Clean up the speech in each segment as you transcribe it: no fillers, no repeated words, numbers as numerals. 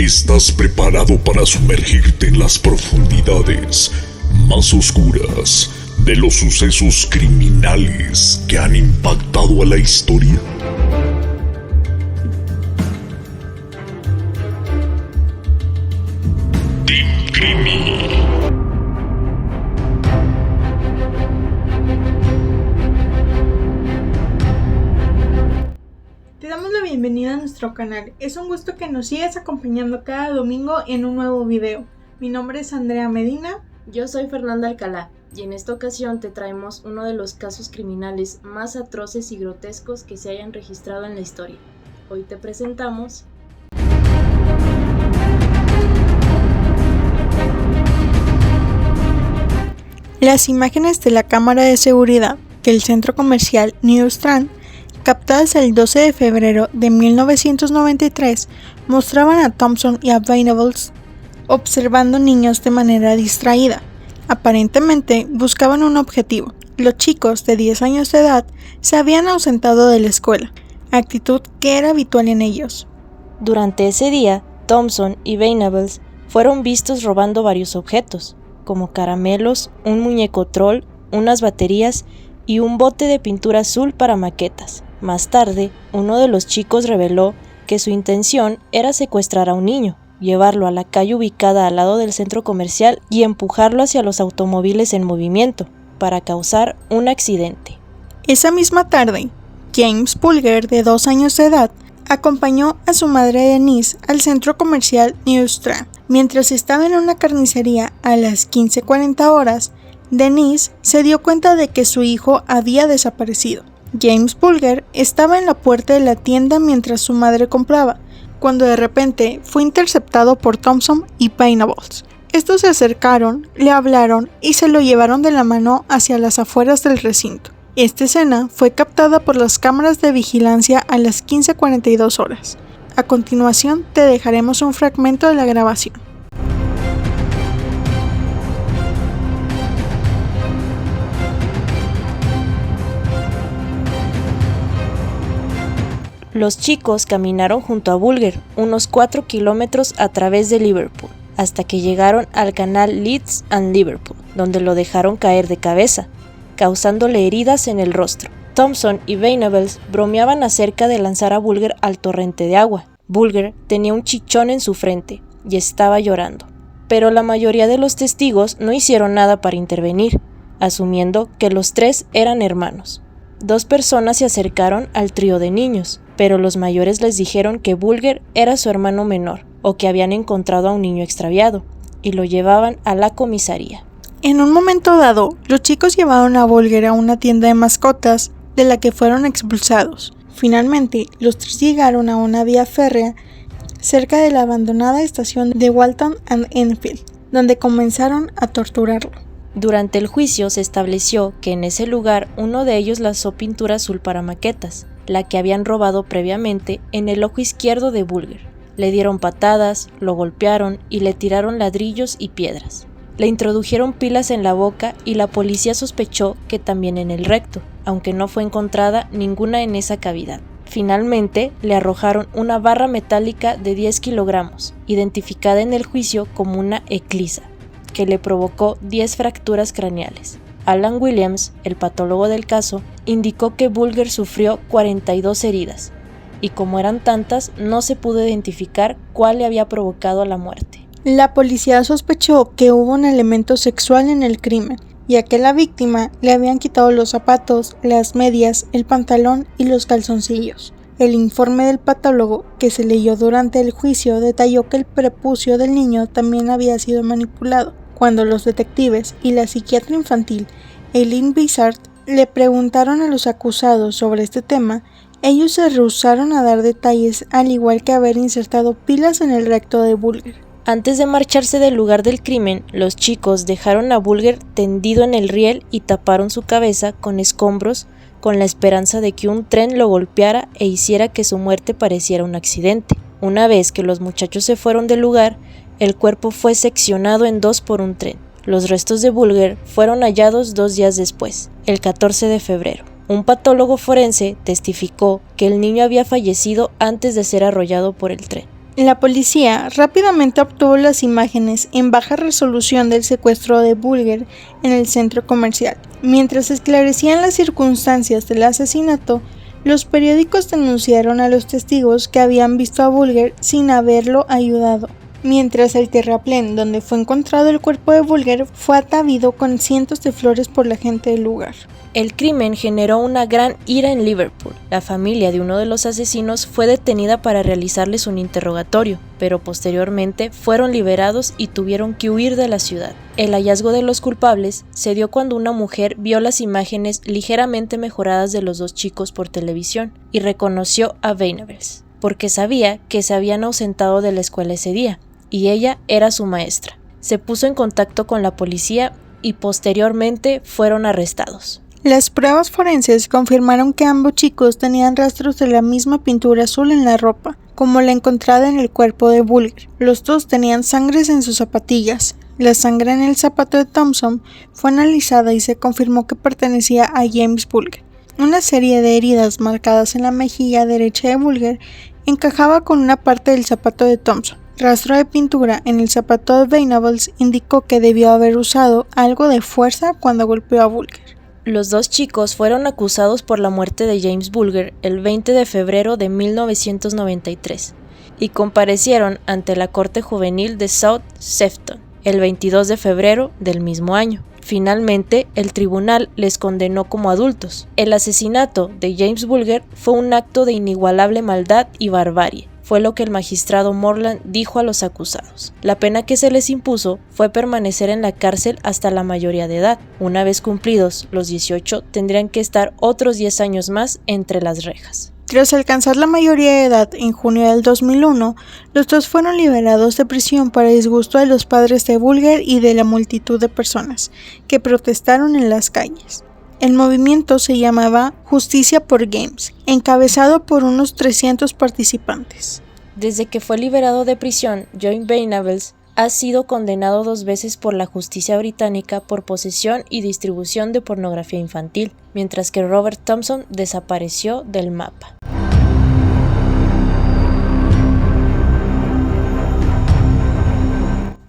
¿Estás preparado para sumergirte en las profundidades más oscuras de los sucesos criminales que han impactado a la historia? Team Creamy. Te damos la bienvenida a nuestro canal. Es un gusto que nos sigas acompañando cada domingo en un nuevo video. Mi nombre es Andrea Medina. Yo soy Fernanda Alcalá y en esta ocasión te traemos uno de los casos criminales más atroces y grotescos que se hayan registrado en la historia. Hoy te presentamos las imágenes de la cámara de seguridad del centro comercial New Strand, captadas el 12 de febrero de 1993, mostraban a Thompson y a Venables observando niños de manera distraída. Aparentemente buscaban un objetivo. Los chicos de 10 años de edad se habían ausentado de la escuela, actitud que era habitual en ellos. Durante ese día, Thompson y Venables fueron vistos robando varios objetos, como caramelos, un muñeco troll, unas baterías y un bote de pintura azul para maquetas. Más tarde, uno de los chicos reveló que su intención era secuestrar a un niño, llevarlo a la calle ubicada al lado del centro comercial y empujarlo hacia los automóviles en movimiento, para causar un accidente. Esa misma tarde, James Bulger, de 2 años de edad, acompañó a su madre Denise al centro comercial New Strand. Mientras estaba en una carnicería a las 15:40 horas, Denise se dio cuenta de que su hijo había desaparecido. James Bulger estaba en la puerta de la tienda mientras su madre compraba, cuando de repente fue interceptado por Thompson y Venables. Estos se acercaron, le hablaron y se lo llevaron de la mano hacia las afueras del recinto. Esta escena fue captada por las cámaras de vigilancia a las 15:42 horas. A continuación te dejaremos un fragmento de la grabación. Los chicos caminaron junto a Bulger unos 4 kilómetros a través de Liverpool, hasta que llegaron al canal Leeds and Liverpool, donde lo dejaron caer de cabeza, causándole heridas en el rostro. Thompson y Venables bromeaban acerca de lanzar a Bulger al torrente de agua. Bulger tenía un chichón en su frente y estaba llorando, pero la mayoría de los testigos no hicieron nada para intervenir, asumiendo que los tres eran hermanos. 2 personas se acercaron al trío de niños, pero los mayores les dijeron que Bulger era su hermano menor o que habían encontrado a un niño extraviado y lo llevaban a la comisaría. En un momento dado, los chicos llevaron a Bulger a una tienda de mascotas de la que fueron expulsados. Finalmente, los 3 llegaron a una vía férrea cerca de la abandonada estación de Walton and Enfield, donde comenzaron a torturarlo. Durante el juicio se estableció que en ese lugar uno de ellos lanzó pintura azul para maquetas, la que habían robado previamente, en el ojo izquierdo de Bulger. Le dieron patadas, lo golpearon y le tiraron ladrillos y piedras. Le introdujeron pilas en la boca y la policía sospechó que también en el recto, aunque no fue encontrada ninguna en esa cavidad. Finalmente, le arrojaron una barra metálica de 10 kilogramos, identificada en el juicio como una eclisa, que le provocó 10 fracturas craneales. Alan Williams, el patólogo del caso, indicó que Bulger sufrió 42 heridas, y como eran tantas, no se pudo identificar cuál le había provocado la muerte. La policía sospechó que hubo un elemento sexual en el crimen, ya que a la víctima le habían quitado los zapatos, las medias, el pantalón y los calzoncillos. El informe del patólogo, que se leyó durante el juicio, detalló que el prepucio del niño también había sido manipulado. Cuando los detectives y la psiquiatra infantil, Eileen Bizard, le preguntaron a los acusados sobre este tema, ellos se rehusaron a dar detalles, al igual que haber insertado pilas en el recto de Bulger. Antes de marcharse del lugar del crimen, los chicos dejaron a Bulger tendido en el riel y taparon su cabeza con escombros con la esperanza de que un tren lo golpeara e hiciera que su muerte pareciera un accidente. Una vez que los muchachos se fueron del lugar, el cuerpo fue seccionado en 2 por un tren. Los restos de Bulger fueron hallados 2 días después, el 14 de febrero. Un patólogo forense testificó que el niño había fallecido antes de ser arrollado por el tren. La policía rápidamente obtuvo las imágenes en baja resolución del secuestro de Bulger en el centro comercial. Mientras esclarecían las circunstancias del asesinato, los periódicos denunciaron a los testigos que habían visto a Bulger sin haberlo ayudado, mientras el terraplén donde fue encontrado el cuerpo de Bulger fue ataviado con cientos de flores por la gente del lugar. El crimen generó una gran ira en Liverpool. La familia de uno de los asesinos fue detenida para realizarles un interrogatorio, pero posteriormente fueron liberados y tuvieron que huir de la ciudad. El hallazgo de los culpables se dio cuando una mujer vio las imágenes ligeramente mejoradas de los dos chicos por televisión y reconoció a Venables, porque sabía que se habían ausentado de la escuela ese día, y ella era su maestra. Se puso en contacto con la policía y posteriormente fueron arrestados. Las pruebas forenses confirmaron que ambos chicos tenían rastros de la misma pintura azul en la ropa, como la encontrada en el cuerpo de Bulger. Los dos tenían sangres en sus zapatillas. La sangre en el zapato de Thompson fue analizada y se confirmó que pertenecía a James Bulger. Una serie de heridas marcadas en la mejilla derecha de Bulger encajaba con una parte del zapato de Thompson. Rastro de pintura en el zapato de Venables indicó que debió haber usado algo de fuerza cuando golpeó a Bulger. Los dos chicos fueron acusados por la muerte de James Bulger el 20 de febrero de 1993 y comparecieron ante la Corte Juvenil de South Sefton el 22 de febrero del mismo año. Finalmente, el tribunal les condenó como adultos. El asesinato de James Bulger fue un acto de inigualable maldad y barbarie. Fue lo que el magistrado Morland dijo a los acusados. La pena que se les impuso fue permanecer en la cárcel hasta la mayoría de edad. Una vez cumplidos los 18, tendrían que estar otros 10 años más entre las rejas. Tras alcanzar la mayoría de edad en junio del 2001, los dos fueron liberados de prisión para disgusto de los padres de Bulger y de la multitud de personas que protestaron en las calles. El movimiento se llamaba Justicia por Games, encabezado por unos 300 participantes. Desde que fue liberado de prisión, John Venables ha sido condenado 2 veces por la justicia británica por posesión y distribución de pornografía infantil, mientras que Robert Thompson desapareció del mapa.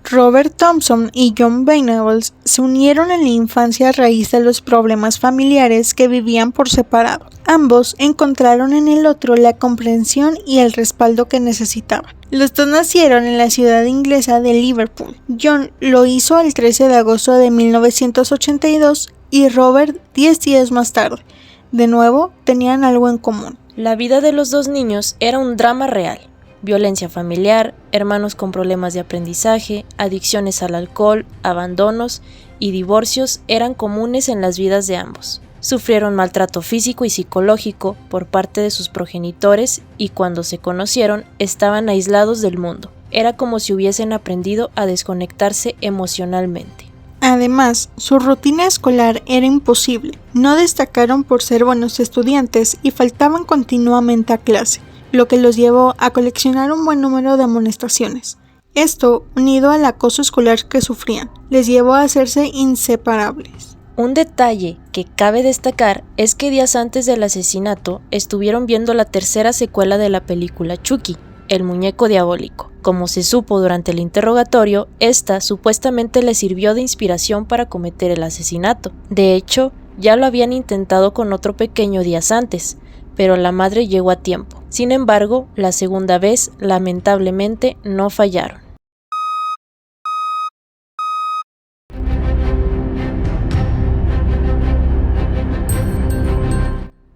Robert Thompson y John Venables se unieron en la infancia a raíz de los problemas familiares que vivían por separado. Ambos encontraron en el otro la comprensión y el respaldo que necesitaban. Los dos nacieron en la ciudad inglesa de Liverpool. John lo hizo el 13 de agosto de 1982 y Robert 10 días más tarde. De nuevo, tenían algo en común. La vida de los dos niños era un drama real. Violencia familiar, hermanos con problemas de aprendizaje, adicciones al alcohol, abandonos y divorcios eran comunes en las vidas de ambos. Sufrieron maltrato físico y psicológico por parte de sus progenitores y cuando se conocieron estaban aislados del mundo. Era como si hubiesen aprendido a desconectarse emocionalmente. Además, su rutina escolar era imposible. No destacaron por ser buenos estudiantes y faltaban continuamente a clase, lo que los llevó a coleccionar un buen número de amonestaciones. Esto, unido al acoso escolar que sufrían, les llevó a hacerse inseparables. Un detalle que cabe destacar es que días antes del asesinato estuvieron viendo la tercera secuela de la película Chucky, el muñeco diabólico. Como se supo durante el interrogatorio, esta supuestamente le sirvió de inspiración para cometer el asesinato. De hecho, ya lo habían intentado con otro pequeño días antes, pero la madre llegó a tiempo. Sin embargo, la segunda vez, lamentablemente, no fallaron.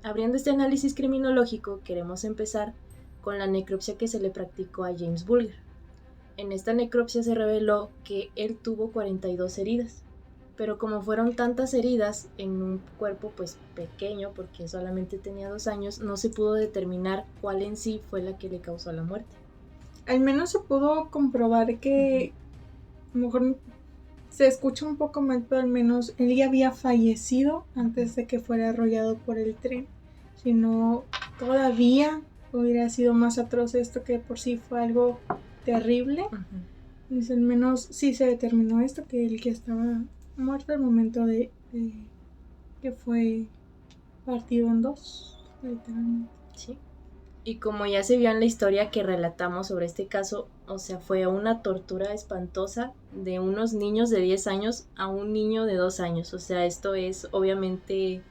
Abriendo este análisis criminológico, queremos empezar con la necropsia que se le practicó a James Bulger. En esta necropsia se reveló que él tuvo 42 heridas, pero como fueron tantas heridas en un cuerpo pues pequeño, porque solamente tenía 2 años, no se pudo determinar cuál en sí fue la que le causó la muerte. Al menos se pudo comprobar que, a lo mejor se escucha un poco mal, pero al menos él ya había fallecido antes de que fuera arrollado por el tren. Si no, todavía hubiera sido más atroz esto, que por sí fue algo terrible. Pues al menos sí se determinó esto, que él que estaba muerto al momento de que fue partido en dos, literalmente. Sí. Y como ya se vio en la historia que relatamos sobre este caso, o sea, fue una tortura espantosa de unos niños de 10 años a un niño de 2 años. O sea, esto es obviamente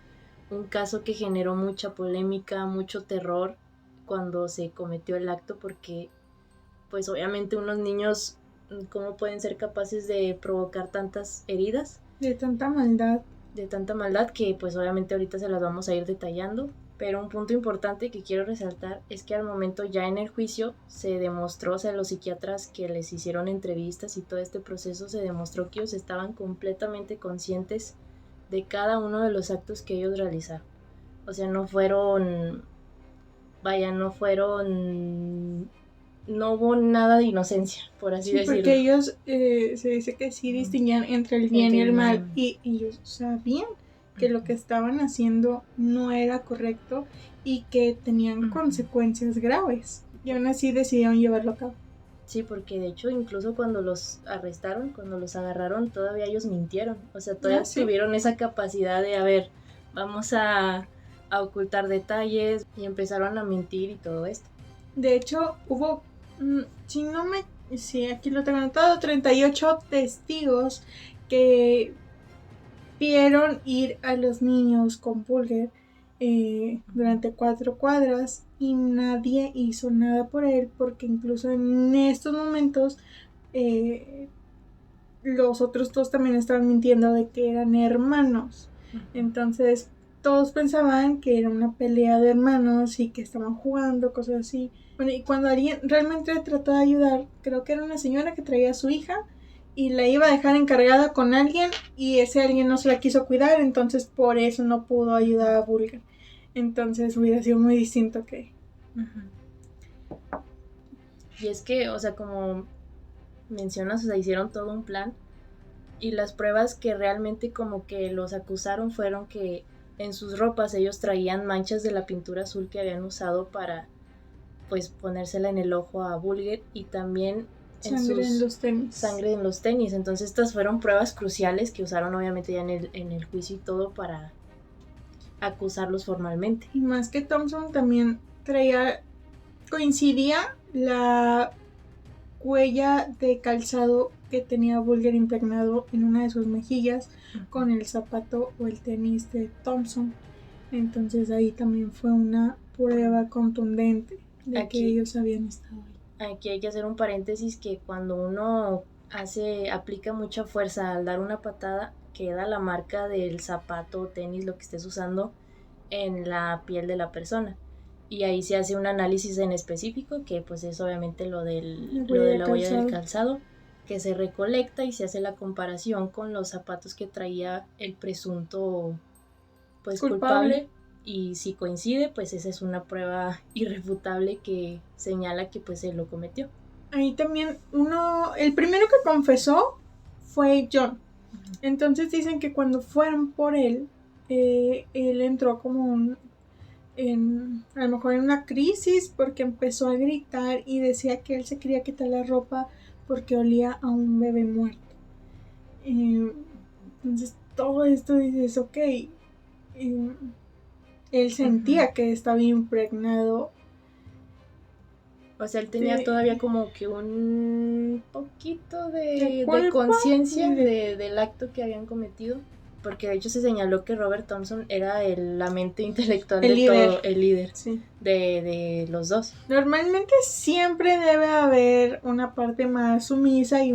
un caso que generó mucha polémica, mucho terror cuando se cometió el acto, porque pues obviamente unos niños, ¿cómo pueden ser capaces de provocar tantas heridas? De tanta maldad. De tanta maldad que pues obviamente ahorita se las vamos a ir detallando. Pero un punto importante que quiero resaltar es que al momento ya en el juicio se demostró, o sea, los psiquiatras que les hicieron entrevistas y todo este proceso se demostró que ellos estaban completamente conscientes de cada uno de los actos que ellos realizaron. O sea, no hubo nada de inocencia, por así decirlo. Porque ellos se dice que sí distinguían entre el bien y el mal, y ellos sabían que lo que estaban haciendo no era correcto y que tenían consecuencias graves, y aún así decidieron llevarlo a cabo. Sí, porque de hecho incluso cuando los arrestaron, cuando los agarraron, todavía ellos mintieron. O sea, todavía tuvieron esa capacidad de, a ver, vamos a ocultar detalles, y empezaron a mentir y todo esto. De hecho, hubo, aquí lo tengo anotado, 38 testigos que vieron ir a los niños con Bulger durante 4 cuadras y nadie hizo nada por él, porque incluso en estos momentos los otros 2 también estaban mintiendo de que eran hermanos. Entonces todos pensaban que era una pelea de hermanos y que estaban jugando, cosas así. Bueno, y cuando alguien realmente trató de ayudar, creo que era una señora que traía a su hija y la iba a dejar encargada con alguien, y ese alguien no se la quiso cuidar, entonces por eso no pudo ayudar a Bulger. Entonces hubiera sido muy distinto que... Y es que, o sea, como mencionas, o sea, hicieron todo un plan, y las pruebas que realmente como que los acusaron fueron que en sus ropas ellos traían manchas de la pintura azul que habían usado para pues ponérsela en el ojo a Bulger, y también sangre en los tenis. Entonces estas fueron pruebas cruciales que usaron obviamente ya en el juicio y todo para acusarlos formalmente. Y más que Thompson también coincidía la huella de calzado que tenía Bulger impregnado en una de sus mejillas con el zapato o el tenis de Thompson. Entonces ahí también fue una prueba contundente de que ellos habían estado ahí. Aquí hay que hacer un paréntesis, que cuando uno aplica mucha fuerza al dar una patada, queda la marca del zapato o tenis, lo que estés usando, en la piel de la persona. Y ahí se hace un análisis en específico, que pues es obviamente lo de la huella del calzado, que se recolecta y se hace la comparación con los zapatos que traía el presunto pues culpable. Y si coincide, pues esa es una prueba irrefutable que señala que pues él lo cometió. Ahí también el primero que confesó fue John. Entonces dicen que cuando fueron por él entró como a lo mejor en una crisis, porque empezó a gritar y decía que él se quería quitar la ropa porque olía a un bebé muerto. Entonces todo esto dices, ok, él sentía que estaba impregnado. O sea, él tenía todavía como que un poquito de conciencia del acto que habían cometido. Porque de hecho se señaló que Robert Thompson era la mente intelectual todo, el líder de los dos. Normalmente siempre debe haber una parte más sumisa y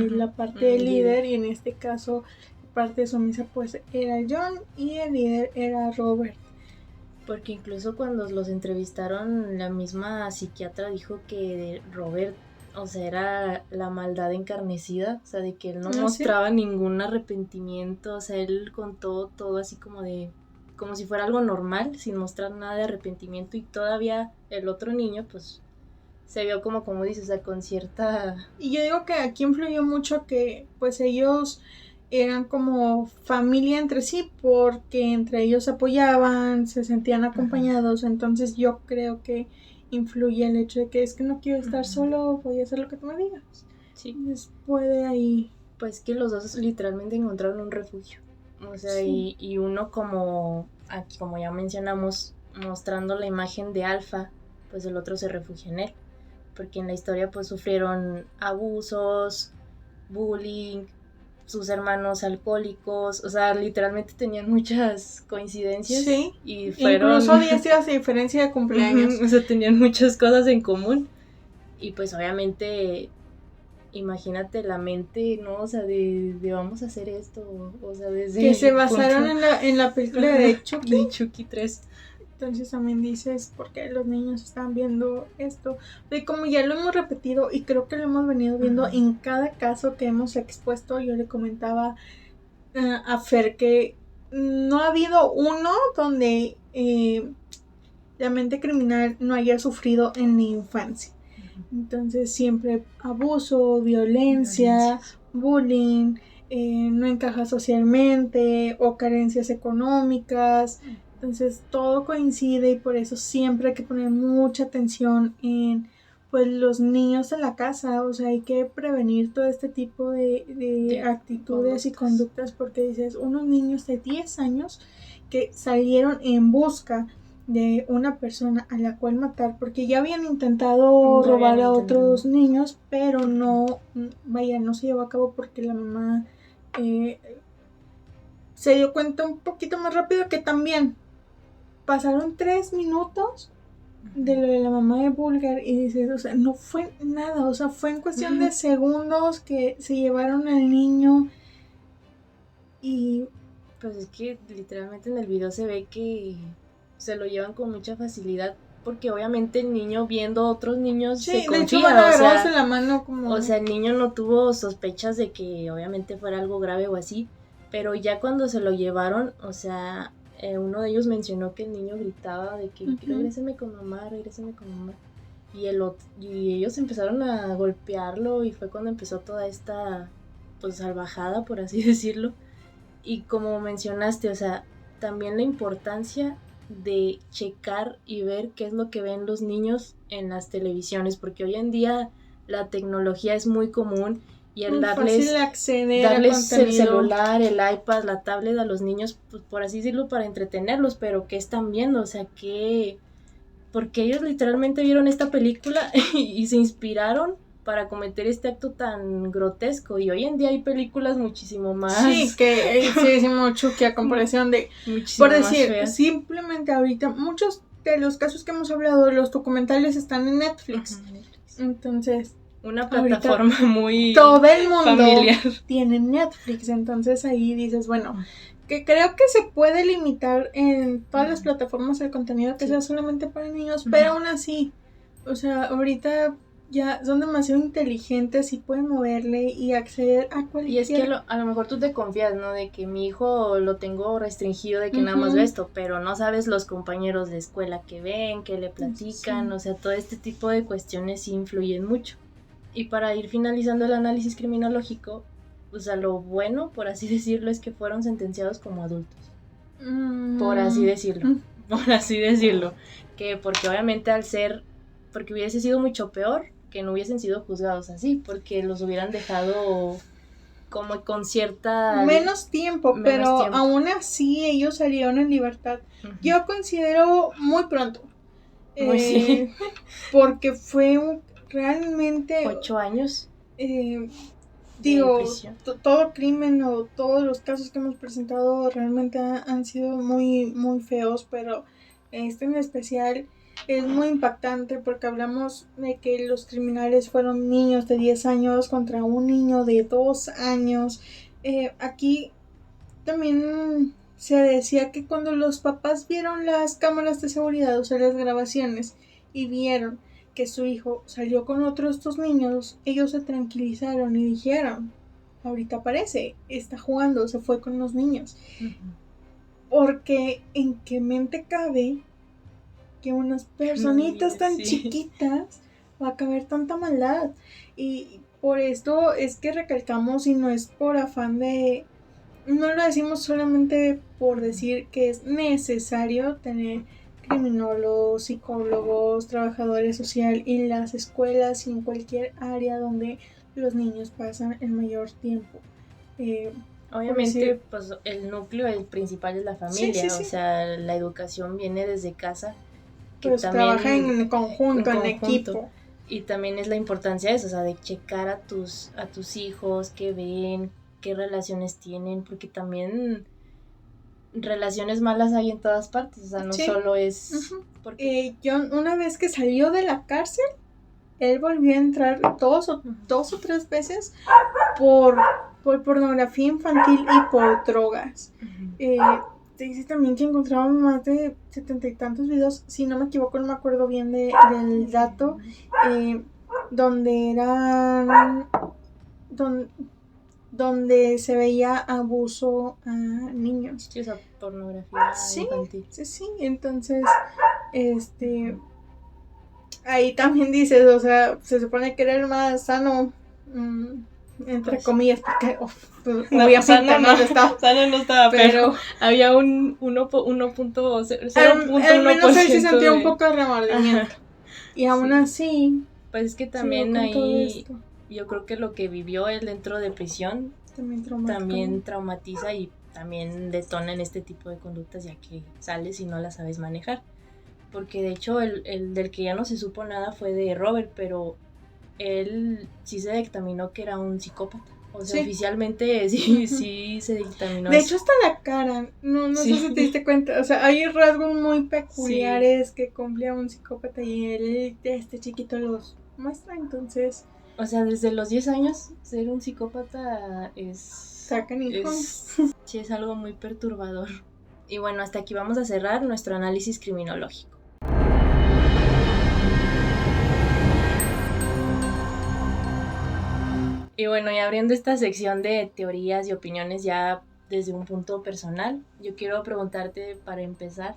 la parte del líder, y en este caso la parte sumisa pues era John y el líder era Robert. Porque incluso cuando los entrevistaron, la misma psiquiatra dijo que Robert, o sea, era la maldad encarnecida, o sea, de que él no mostraba ningún arrepentimiento, o sea, él contó todo así como si fuera algo normal, sin mostrar nada de arrepentimiento, y todavía el otro niño, pues, se vio como dices, o sea, con cierta... Y yo digo que aquí influyó mucho que, pues, ellos eran como familia entre sí, porque entre ellos se apoyaban, se sentían acompañados. Entonces yo creo que influye el hecho de que es que no quiero estar solo, voy a hacer lo que tú me digas. Sí. Entonces puede ahí... Pues que los dos literalmente encontraron un refugio. O sea, y uno aquí como ya mencionamos, mostrando la imagen de Alpha, pues el otro se refugia en él, porque en la historia pues sufrieron abusos, bullying, sus hermanos alcohólicos, o sea, literalmente tenían muchas coincidencias. Sí, y fueron... incluso 10 días de diferencia de cumpleaños. O sea, tenían muchas cosas en común. Y pues obviamente, imagínate la mente, ¿no? O sea, de vamos a hacer esto, o sea, desde... Que se basaron en la película de Chucky. De Chucky 3. Entonces también dices, ¿por qué los niños están viendo esto? Y como ya lo hemos repetido y creo que lo hemos venido viendo en cada caso que hemos expuesto, yo le comentaba a Fer que no ha habido uno donde la mente criminal no haya sufrido en la infancia. Entonces siempre abuso, violencia, bullying, no encaja socialmente o carencias económicas. Entonces todo coincide y por eso siempre hay que poner mucha atención en pues los niños en la casa. O sea, hay que prevenir todo este tipo de actitudes y conductas, porque dices, unos niños de 10 años que salieron en busca de una persona a la cual matar, porque ya habían intentado robar a otros niños, pero no se llevó a cabo porque la mamá se dio cuenta un poquito más rápido, que también pasaron 3 minutos de lo de la mamá de Bulger y dices, o sea, no fue nada, o sea, fue en cuestión de segundos que se llevaron al niño. Y pues es que literalmente en el video se ve que se lo llevan con mucha facilidad, porque obviamente el niño viendo a otros niños se confía, de hecho van agarrados en la mano como... O sea, el niño no tuvo sospechas de que obviamente fuera algo grave o así, pero ya cuando se lo llevaron, o sea, uno de ellos mencionó que el niño gritaba de que regréseme con mamá, y ellos empezaron a golpearlo y fue cuando empezó toda esta pues salvajada, por así decirlo. Y como mencionaste, o sea, también la importancia de checar y ver qué es lo que ven los niños en las televisiones, porque hoy en día la tecnología es muy común y el darles el celular, el iPad, la tablet a los niños, pues, por así decirlo, para entretenerlos, pero ¿qué están viendo? O sea, porque ellos literalmente vieron esta película y se inspiraron para cometer este acto tan grotesco, y hoy en día hay películas muchísimo más... Sí, que decimos Chucky a comparación de... Muchísimo por decir, más simplemente ahorita, muchos de los casos que hemos hablado, los documentales están en Netflix. Entonces... una plataforma muy todo el mundo familiar tiene Netflix, entonces ahí dices, bueno, que creo que se puede limitar en todas las plataformas el contenido que sea solamente para niños, pero aún así, o sea, ahorita ya son demasiado inteligentes y pueden moverle y acceder a cualquier... Y es que a lo mejor tú te confías, ¿no? De que mi hijo lo tengo restringido, de que nada más ve esto, pero no sabes los compañeros de escuela que ven, que le platican, o sea, todo este tipo de cuestiones sí influyen mucho. Y para ir finalizando el análisis criminológico, o sea, lo bueno, por así decirlo, es que fueron sentenciados como adultos. Por así decirlo. Que porque obviamente porque hubiese sido mucho peor que no hubiesen sido juzgados así, porque los hubieran dejado como con cierta... menos tiempo, pero aún así ellos salieron en libertad. Yo considero muy pronto. Sí. Porque fue realmente... 8 años. Digo, todo crimen o todos los casos que hemos presentado realmente han sido muy, muy feos, pero este en especial es muy impactante porque hablamos de que los criminales fueron niños de 10 años contra un niño de 2 años. Aquí también se decía que cuando los papás vieron las cámaras de seguridad, o sea, las grabaciones, y vieron que su hijo salió con otros de estos niños, ellos se tranquilizaron y dijeron, ahorita aparece, está jugando, se fue con los niños. Porque en qué mente cabe que unas personitas tan chiquitas va a caber tanta maldad. Y por esto es que recalcamos, y no es por afán de... no lo decimos solamente por decir que es necesario tener criminólogos, psicólogos, trabajadores sociales en las escuelas y en cualquier área donde los niños pasan el mayor tiempo. Obviamente, pues el núcleo, el principal es la familia, o sea, la educación viene desde casa, que pues también trabaja en conjunto, en equipo. Y también es la importancia de eso, o sea, de checar a tus hijos, qué ven, qué relaciones tienen, porque también relaciones malas hay en todas partes, o sea, no solo es... Porque John, una vez que salió de la cárcel, él volvió a entrar dos o 3 veces por pornografía infantil y por drogas. Dice también que encontraron más de 70 y tantos videos, si no me equivoco, no me acuerdo bien del dato, donde eran... donde se veía abuso a niños. Sí, o sea, pornografía infantil. Sí, entonces, ahí también dices, o sea, se supone que era el más sano, entre pues, comillas, porque obviamente no estaba. Sano no estaba, pero había un 0.1%. Al menos él sí sentía un poco de remordimiento. Y aún así... Pues es que también ahí... Yo creo que lo que vivió él dentro de prisión también traumatiza y también detona en este tipo de conductas, ya que sales y no la sabes manejar. Porque de hecho el del que ya no se supo nada fue de Robert, pero él sí se dictaminó que era un psicópata. O sea, oficialmente sí se dictaminó. De hecho, hasta la cara, no sé si te diste cuenta. O sea, hay rasgos muy peculiares que cumplía un psicópata y él, este chiquito, los muestra, entonces... O sea, desde los 10 años, ser un psicópata es algo muy perturbador. Y bueno, hasta aquí vamos a cerrar nuestro análisis criminológico. Y bueno, y abriendo esta sección de teorías y opiniones ya desde un punto personal, yo quiero preguntarte para empezar,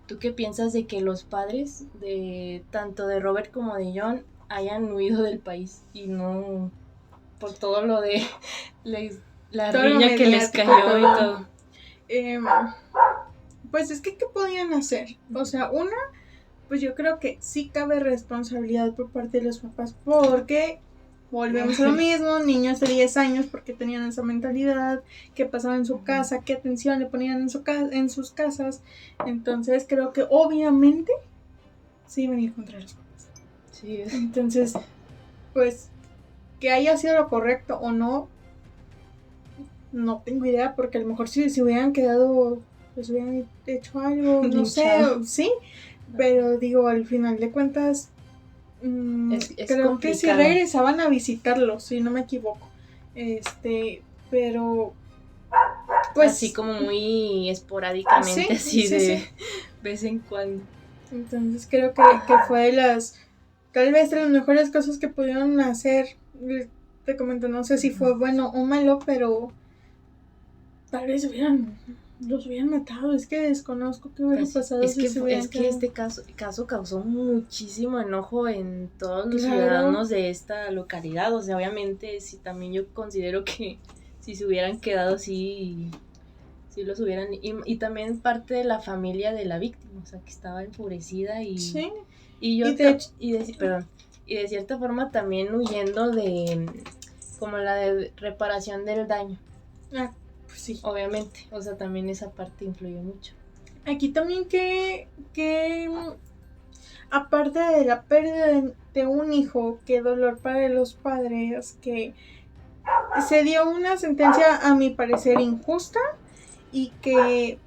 ¿tú qué piensas de que los padres de tanto de Robert como de John hayan huido del país y no por todo lo de la riña que les cayó y todo? Pues es que ¿qué podían hacer? O sea, pues yo creo que sí cabe responsabilidad por parte de los papás, porque volvemos a lo mismo, niños de 10 años porque tenían esa mentalidad, qué pasaba en su casa, qué atención le ponían en sus casas. Entonces creo que obviamente sí iban a ir contra los papás. Sí. Entonces, pues, que haya sido lo correcto o no tengo idea, porque a lo mejor si hubieran quedado, pues hubieran hecho algo, no sé, sí, pero digo, al final de cuentas, es creo complicado. Que sí regresaban a visitarlos, si no me equivoco, pero pues así como muy esporádicamente, de vez en cuando. Entonces creo que fue tal vez de las mejores cosas que pudieron hacer. Te comento, no sé si fue bueno o malo, pero tal vez los hubieran matado. Es que desconozco qué hubiera pasado si se hubieran quedado. Este caso causó muchísimo enojo en todos los ciudadanos de esta localidad. O sea, obviamente, sí, también yo considero que si se hubieran quedado, sí los hubieran... Y también parte de la familia de la víctima, o sea, que estaba enfurecida y... Sí. Y de cierta forma también huyendo de como la de reparación del daño. Pues sí. Obviamente, o sea, también esa parte influyó mucho. Aquí también que aparte de la pérdida de un hijo, qué dolor para los padres, que se dio una sentencia a mi parecer injusta y que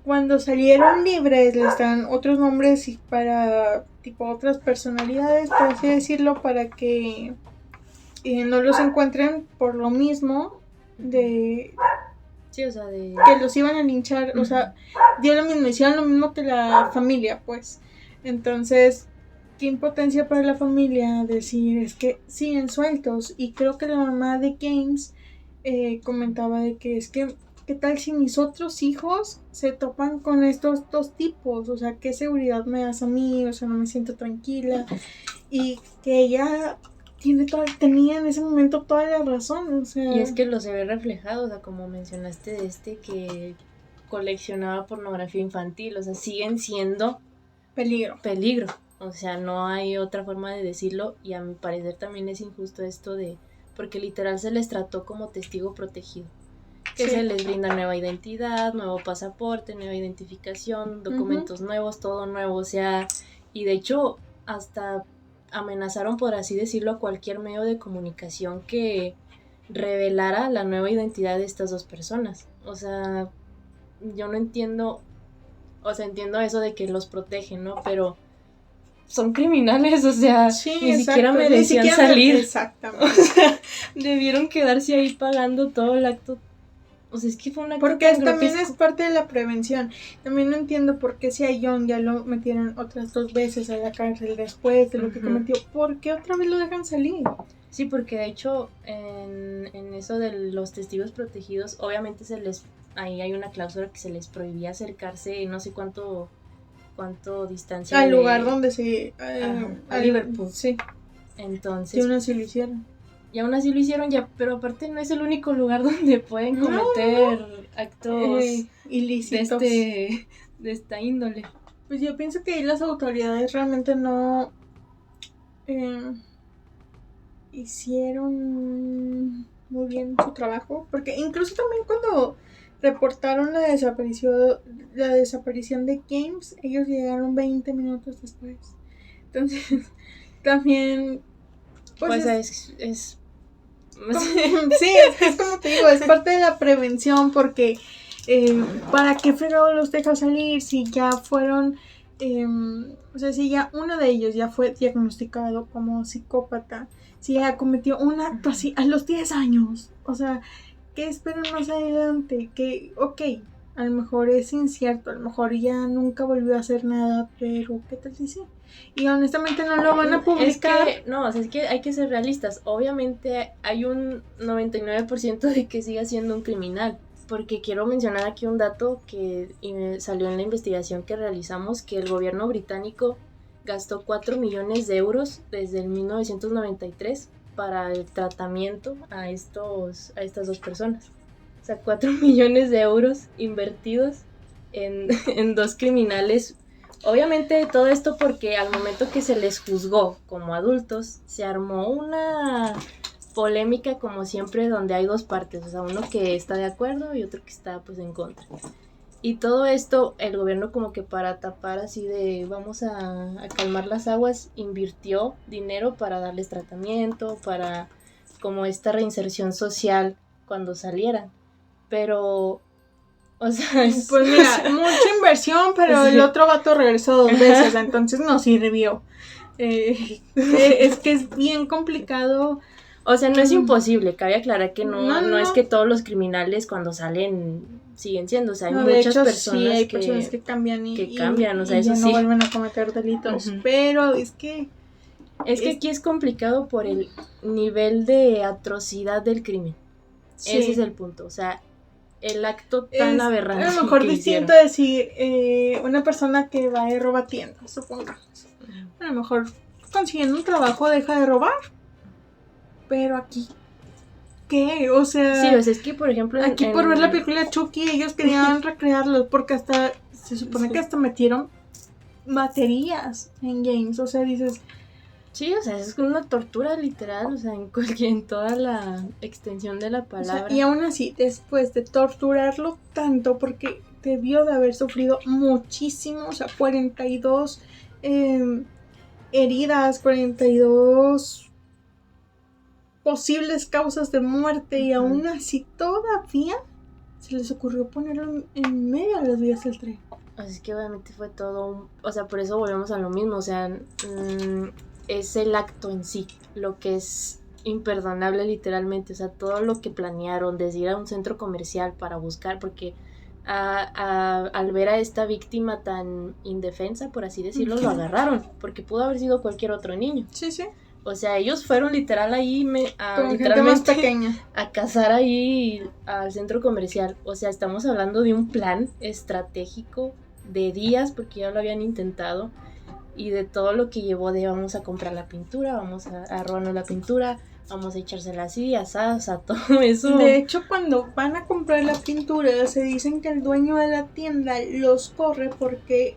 cuando salieron libres les dan otros nombres y para tipo otras personalidades, por así decirlo, para que no los encuentren por lo mismo de... Sí, o sea, que los iban a linchar, o sea, dio lo mismo, hicieron lo mismo que la familia, pues. Entonces, qué impotencia para la familia decir, es que siguen sueltos. Y creo que la mamá de James comentaba de que es que ¿qué tal si mis otros hijos se topan con estos dos tipos? O sea, ¿qué seguridad me das a mí? O sea, no me siento tranquila. Y que ella tenía en ese momento toda la razón, o sea... Y es que lo se ve reflejado, o sea, como mencionaste de que coleccionaba pornografía infantil, o sea, siguen siendo... Peligro. O sea, no hay otra forma de decirlo, y a mi parecer también es injusto esto porque literal se les trató como testigo protegido. que Sí. se les brinda nueva identidad, nuevo pasaporte, nueva identificación, documentos nuevos, todo nuevo, o sea, y de hecho hasta amenazaron, por así decirlo, a cualquier medio de comunicación que revelara la nueva identidad de estas dos personas. O sea, yo no entiendo, o sea, entiendo eso de que los protegen, ¿no? Pero son criminales, o sea, Sí, ni exacto, siquiera merecían salir. Exactamente. O sea, debieron quedarse ahí pagando todo el acto. O sea, es que fue un acto Porque tan también grotesco. es parte de la prevención. También no entiendo por qué si a John ya lo metieron otras 2 veces a la cárcel después de lo que Ujú. cometió, ¿por qué otra vez lo dejan salir? Sí, porque de hecho en eso de los testigos protegidos, obviamente ahí hay una cláusula que se les prohibía acercarse no sé cuánto distancia Al lugar donde se... a Liverpool. Sí, y Entonces, aún así lo hicieron. y aún así lo hicieron ya, pero aparte no es el único lugar donde pueden No, cometer actos Ilícitos. de esta índole. Pues yo pienso que ahí las autoridades realmente no hicieron muy bien su trabajo, porque incluso también cuando reportaron la desaparición de James, ellos llegaron 20 minutos después. Entonces, también Pues sí, es como te digo, es parte de la prevención, porque ¿para qué fregado los deja salir si ya fueron, o sea, si ya uno de ellos ya fue diagnosticado como psicópata, si ya cometió un acto así a los 10 años? O sea, ¿qué esperan más adelante? Que, ok, a lo mejor es incierto, a lo mejor ya nunca volvió a hacer nada, pero ¿qué tal si sí? Y honestamente no lo van a publicar. Es que hay que ser realistas. Obviamente hay un 99% de que siga siendo un criminal. Porque quiero mencionar aquí un dato que salió en la investigación que realizamos, que el gobierno británico gastó 4 millones de euros desde el 1993 para el tratamiento a estas dos personas. O sea, 4 millones de euros invertidos en dos criminales. Obviamente todo esto porque al momento que se les juzgó como adultos, se armó una polémica como siempre donde hay dos partes, o sea, uno que está de acuerdo y otro que está pues en contra. Y todo esto el gobierno como que para tapar así de vamos a calmar las aguas, invirtió dinero para darles tratamiento, para como esta reinserción social cuando salieran. Pero, o sea, pues mira, mucha inversión, pero el otro vato regresó 2 veces, entonces no sirvió. Es que es bien complicado. O sea, no es imposible, cabe aclarar que no es que todos los criminales cuando salen siguen siendo, o sea, hay muchas personas sí, hay personas que cambian y cambian, o sea, y eso ya sí. no vuelven a cometer delitos, pero es que aquí es complicado por el nivel de atrocidad del crimen. sí, ese es el punto, o sea, el acto tan aberrante. A lo mejor que distinto hicieron. decir una persona que va y roba tiendas, supongamos. A lo mejor consiguiendo un trabajo deja de robar. Pero aquí, ¿qué? O sea, sí, o sea, es que por ejemplo aquí por ver la película Chucky ellos querían recrearlo porque hasta se supone que hasta metieron baterías en James, o sea, dices, sí, o sea, es una tortura literal, o sea, en toda la extensión de la palabra. o sea, y aún así, después de torturarlo tanto, porque debió de haber sufrido muchísimo, o sea, 42 heridas, 42 posibles causas de muerte, y aún así todavía se les ocurrió ponerlo en medio de las vías del tren. Así que obviamente fue todo o sea, por eso volvemos a lo mismo, o sea, es el acto en sí lo que es imperdonable literalmente, o sea, todo lo que planearon desde ir a un centro comercial para buscar, porque al ver a esta víctima tan indefensa, por así decirlo, lo agarraron, porque pudo haber sido cualquier otro niño. Sí, sí. O sea, ellos fueron literal ahí gente más pequeña a cazar ahí al centro comercial. O sea, estamos hablando de un plan estratégico de días, porque ya lo habían intentado, y de todo lo que llevó de vamos a comprar la pintura, vamos a robarnos la pintura, vamos a echársela así, asada, o sea, todo eso. De hecho, cuando van a comprar la pintura, se dicen que el dueño de la tienda los corre porque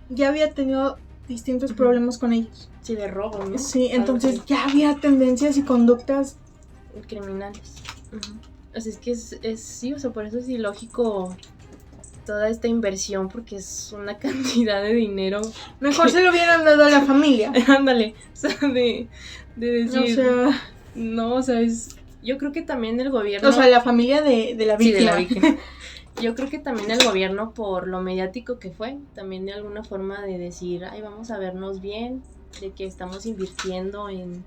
ya había tenido distintos problemas con ellos. Sí, de robo, ¿no? Sí, entonces ya había tendencias y conductas criminales. O sea, es que sí, o sea, por eso es ilógico toda esta inversión, porque es una cantidad de dinero. Mejor se lo hubieran dado a la familia. Ándale, o sea, de decir, O sea, no, o sea, yo creo que también el gobierno... O sea, la familia de la Sí, víctima. de la víctima. Yo creo que también el gobierno, por lo mediático que fue, también de alguna forma de decir, ay, vamos a vernos bien, de que estamos invirtiendo en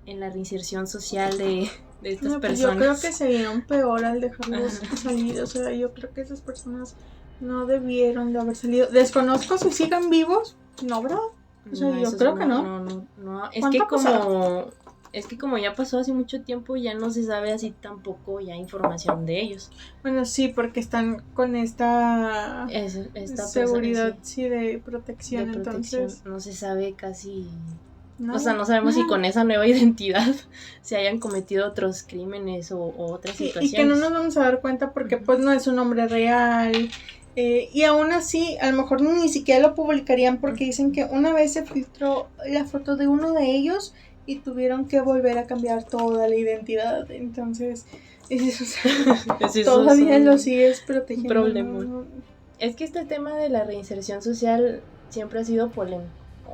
la reinserción social de estas No, pues personas. yo creo que se vieron peor al dejarlos salir. O sea, yo creo que esas personas no debieron de haber salido. Desconozco si sigan vivos, ¿no, bro? O sea, yo eso creo sí, que no. Es que ¿Cuánto pasó? como ya pasó hace mucho tiempo, ya no se sabe así tampoco ya información de ellos. Bueno, sí, porque están con esta Esta seguridad, persona, sí, de protección, de protección, entonces... no se sabe casi... No, O sea, no sabemos si con esa nueva identidad se hayan cometido otros crímenes o otras Sí, situaciones. y que no nos vamos a dar cuenta porque pues no es un nombre real. Y aún así, a lo mejor ni siquiera lo publicarían porque dicen que una vez se filtró la foto de uno de ellos y tuvieron que volver a cambiar toda la identidad. Entonces, todavía lo sigues protegiendo. Problema. ¿No? Es que este tema de la reinserción social siempre ha sido polémico.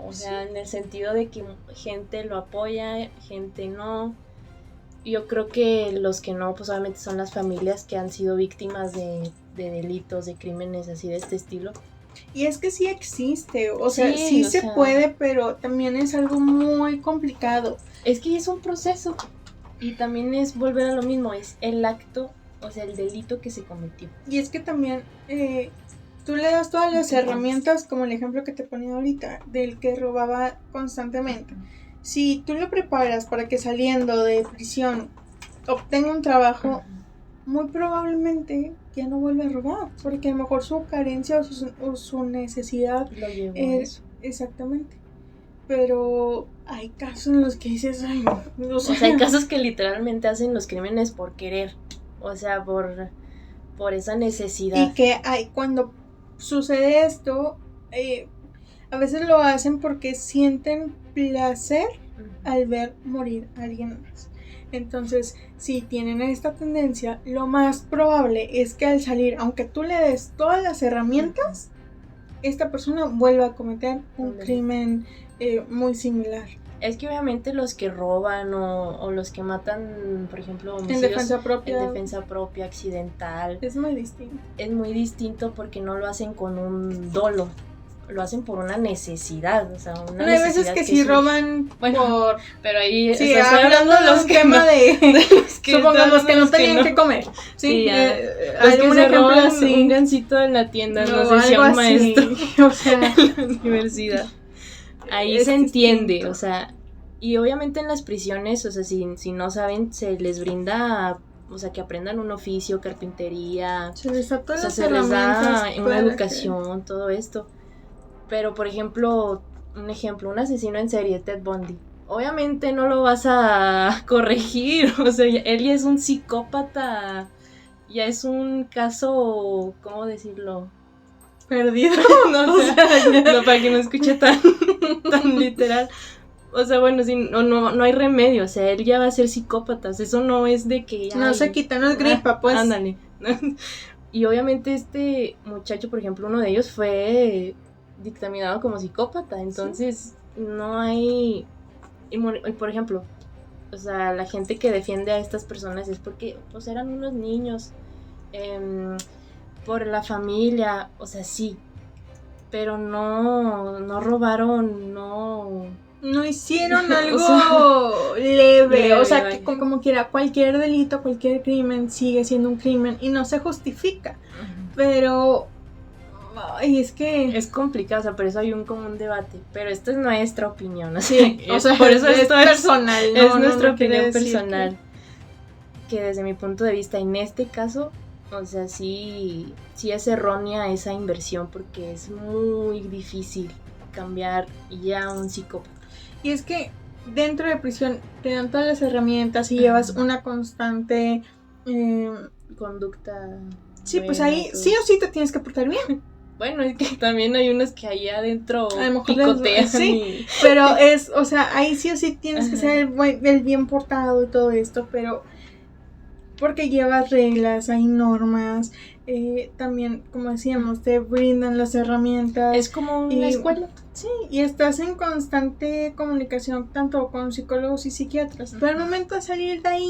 O sea, en el sentido de que gente lo apoya, gente no. Yo creo que los que no, pues obviamente son las familias que han sido víctimas de delitos, de crímenes así de este estilo. Y es que sí existe, o sea, Sí, sí o se sea, puede, pero también es algo muy complicado. Es que es un proceso. Y también es volver a lo mismo, es el acto, o sea, el delito que se cometió. Y es que también tú le das todas las herramientas, como el ejemplo que te ponía ahorita, del que robaba constantemente. Si tú lo preparas para que saliendo de prisión obtenga un trabajo, muy probablemente ya no vuelva a robar, porque a lo mejor su carencia o su necesidad Lo llevó a eso. Exactamente. Pero hay casos en los que dices, ay, no, O sea, hay casos que literalmente hacen los crímenes por querer, o sea, por esa necesidad. Y que cuando sucede esto, a veces lo hacen porque sienten placer al ver morir a alguien más. Entonces, si tienen esta tendencia, lo más probable es que al salir, aunque tú le des todas las herramientas, esta persona vuelva a cometer un crimen muy similar. Es que obviamente los que roban o los que matan, por ejemplo, homicidios en defensa propia, accidental, es muy distinto. Es muy distinto porque no lo hacen con un dolo, lo hacen por una necesidad, o sea, una hay veces que sí roban por... Pero ahí sí, hablando de los temas supongamos que no tenían que comer. Sí, algún ejemplo así, un gansito en la tienda, no sé si a un maestro o sea, en la universidad. Ahí se entiende, distinto. O sea, y obviamente en las prisiones, o sea, si no saben, se les brinda, o sea, que aprendan un oficio, carpintería, se les da todas las se les da herramientas una educación, todo esto. Pero, por ejemplo, un asesino en serie, Ted Bundy, obviamente no lo vas a corregir, o sea, él ya es un psicópata, ya es un caso, ¿cómo decirlo? perdido. No, o sea, no, para que no escuche tan literal. O sea, bueno, sí, no hay remedio, o sea, él ya va a ser psicópata, o sea, eso no es de que... No se quita, no es gripa, pues. Ándale. Y obviamente este muchacho, por ejemplo, uno de ellos fue dictaminado como psicópata, entonces no hay... Y por ejemplo, o sea, la gente que defiende a estas personas es porque pues eran unos niños, por la familia, o sea, sí, pero no robaron, no hicieron algo leve, o sea, vaya. que como quiera, cualquier delito, cualquier crimen sigue siendo un crimen y no se justifica, pero ay, es que es complicado, o sea, por eso hay un común debate, pero esta es nuestra opinión, sí, o sea, por eso es esto personal, es nuestra quiere opinión decir personal, que desde mi punto de vista, en este caso, o sea, sí es errónea esa inversión porque es muy difícil cambiar ya un psicópata. Y es que dentro de prisión te dan todas las herramientas y llevas una constante conducta. Sí, pues ahí sí o sí te tienes que portar bien. Bueno, es que también hay unos que ahí adentro a lo mejor picotean. Sí, pero es, o sea, ahí sí o sí tienes que ser el bien portado y todo esto, pero porque llevas reglas, hay normas, también, como decíamos, te brindan las herramientas. Es como una escuela. Sí, y estás en constante comunicación tanto con psicólogos y psiquiatras. Pero al momento de salir de ahí,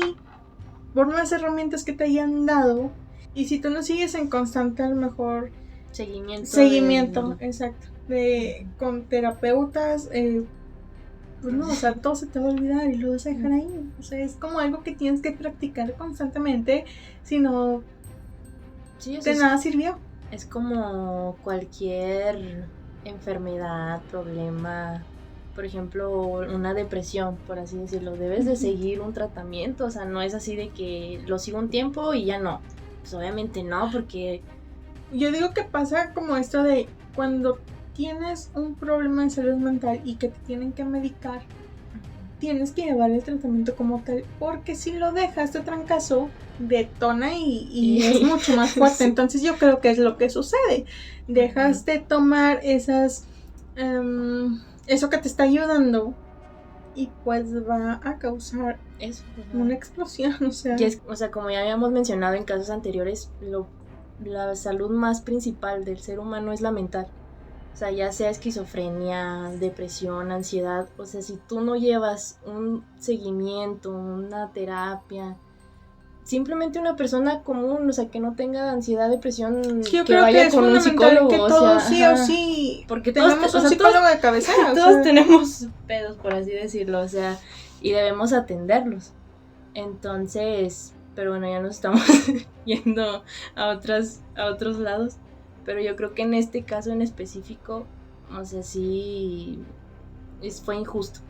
por más herramientas que te hayan dado, y si tú no sigues en constante, a lo mejor seguimiento, exacto, con terapeutas, pues no, o sea, todo se te va a olvidar y lo vas a dejar ahí. O sea, es como algo que tienes que practicar constantemente, si no, sí, de nada sirvió. Es como cualquier enfermedad, problema, por ejemplo, una depresión, por así decirlo. Debes de seguir un tratamiento, o sea, no es así de que lo sigo un tiempo y ya no. Pues obviamente no, porque... Yo digo que pasa como esto de cuando tienes un problema de salud mental y que te tienen que medicar, tienes que llevar el tratamiento como tal, porque si lo dejas de trancazo, detona y es mucho más fuerte. Sí. Entonces yo creo que es lo que sucede. Dejas de tomar esas eso que te está ayudando y pues va a causar eso, una explosión. O sea, como ya habíamos mencionado en casos anteriores, la salud más principal del ser humano es la mental. O sea, ya sea esquizofrenia, depresión, ansiedad, o sea, si tú no llevas un seguimiento, una terapia, simplemente una persona común, o sea, que no tenga ansiedad, depresión, sí, yo que creo vaya que es con un psicólogo, que todos sí o sí, porque tenemos un psicólogo de cabecera. Todos tenemos pedos, por así decirlo, o sea, y debemos atenderlos. Entonces, pero bueno, ya nos estamos yendo a otros lados. Pero yo creo que en este caso en específico, o sea, sí, fue injusto.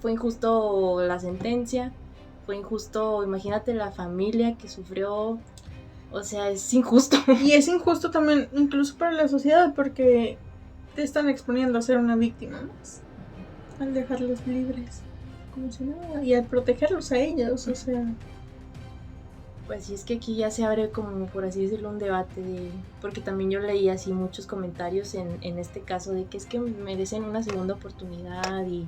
Fue injusto la sentencia, fue injusto, imagínate la familia que sufrió, o sea, es injusto. Y es injusto también, incluso para la sociedad, porque te están exponiendo a ser una víctima más, al dejarlos libres, como si nada, y al protegerlos a ellos, o sea... Pues sí, es que aquí ya se abre como, por así decirlo, un debate, porque también yo leí así muchos comentarios en este caso de que es que merecen una segunda oportunidad y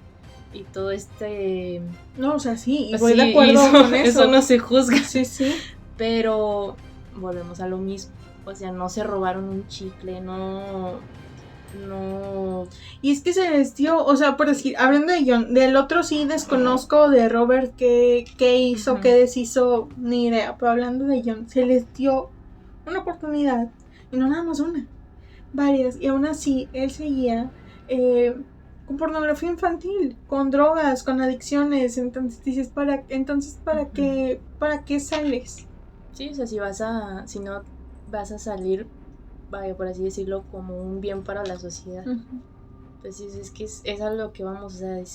todo este... No, o sea, sí, y voy de acuerdo con eso. Eso no se juzga. Sí, sí. Pero volvemos a lo mismo, o sea, no se robaron un chicle, no... Y es que se les dio, o sea, por decir, hablando de John, del otro sí desconozco, de Robert qué hizo, qué deshizo, ni idea, pero hablando de John, se les dio una oportunidad, y no nada más una, varias, y aún así él seguía con pornografía infantil, con drogas, con adicciones. Entonces dices, ¿para qué sales? Sí, o sea, si no vas a salir, vaya, por así decirlo, como un bien para la sociedad. Pues sí, es que es a lo que vamos, o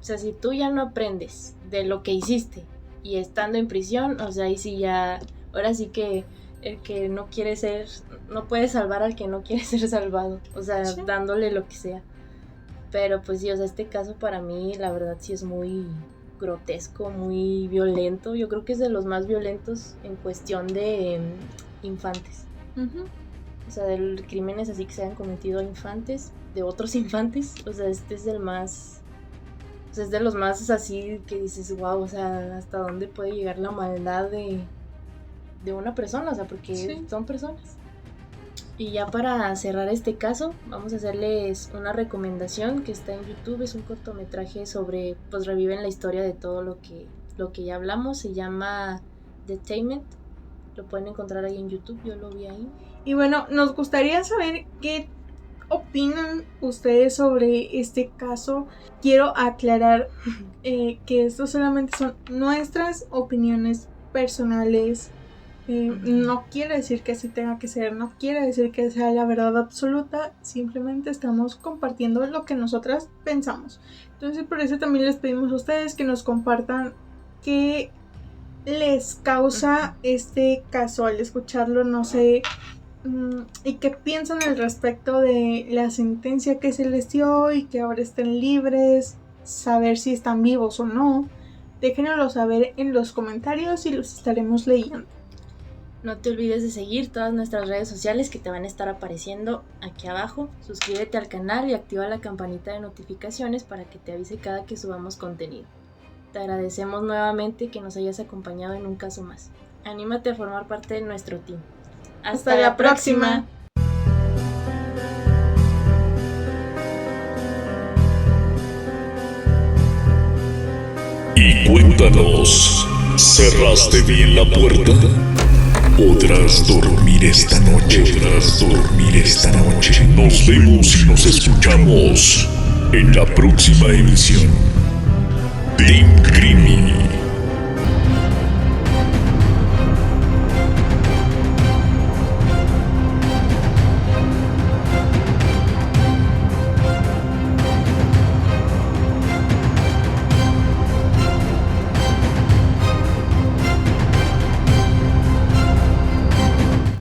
sea, si tú ya no aprendes de lo que hiciste y estando en prisión, o sea, ahí sí ya, ahora sí que el que no quiere ser, no puede salvar al que no quiere ser salvado, o sea, sí, dándole lo que sea. Pero pues sí, o sea, este caso para mí la verdad sí es muy grotesco, muy violento. Yo creo que es de los más violentos en cuestión de infantes. O sea, de crímenes así que se han cometido a infantes, de otros infantes. O sea, este es el más... O sea, es de los más así que dices, wow, o sea, hasta dónde puede llegar la maldad de una persona, o sea, porque sí, son personas. Y ya para cerrar este caso, vamos a hacerles una recomendación que está en YouTube. Es un cortometraje sobre, pues reviven la historia de todo lo que ya hablamos. Se llama Detainment. Lo pueden encontrar ahí en YouTube, yo lo vi ahí. Y bueno, nos gustaría saber qué opinan ustedes sobre este caso. Quiero aclarar que esto solamente son nuestras opiniones personales. No quiere decir que así tenga que ser, no quiere decir que sea la verdad absoluta, simplemente estamos compartiendo lo que nosotras pensamos. Entonces por eso también les pedimos a ustedes que nos compartan qué les causa este caso al escucharlo, no sé, y qué piensan al respecto de la sentencia que se les dio y que ahora estén libres, saber si están vivos o no. Déjenoslo saber en los comentarios y los estaremos leyendo. No te olvides de seguir todas nuestras redes sociales que te van a estar apareciendo aquí abajo. Suscríbete al canal y activa la campanita de notificaciones para que te avise cada que subamos contenido. Te agradecemos nuevamente que nos hayas acompañado en un caso más. Anímate a formar parte de nuestro team. Hasta la próxima. Y cuéntanos, ¿cerraste bien la puerta? Podrás dormir esta noche. Nos vemos y nos escuchamos en la próxima emisión.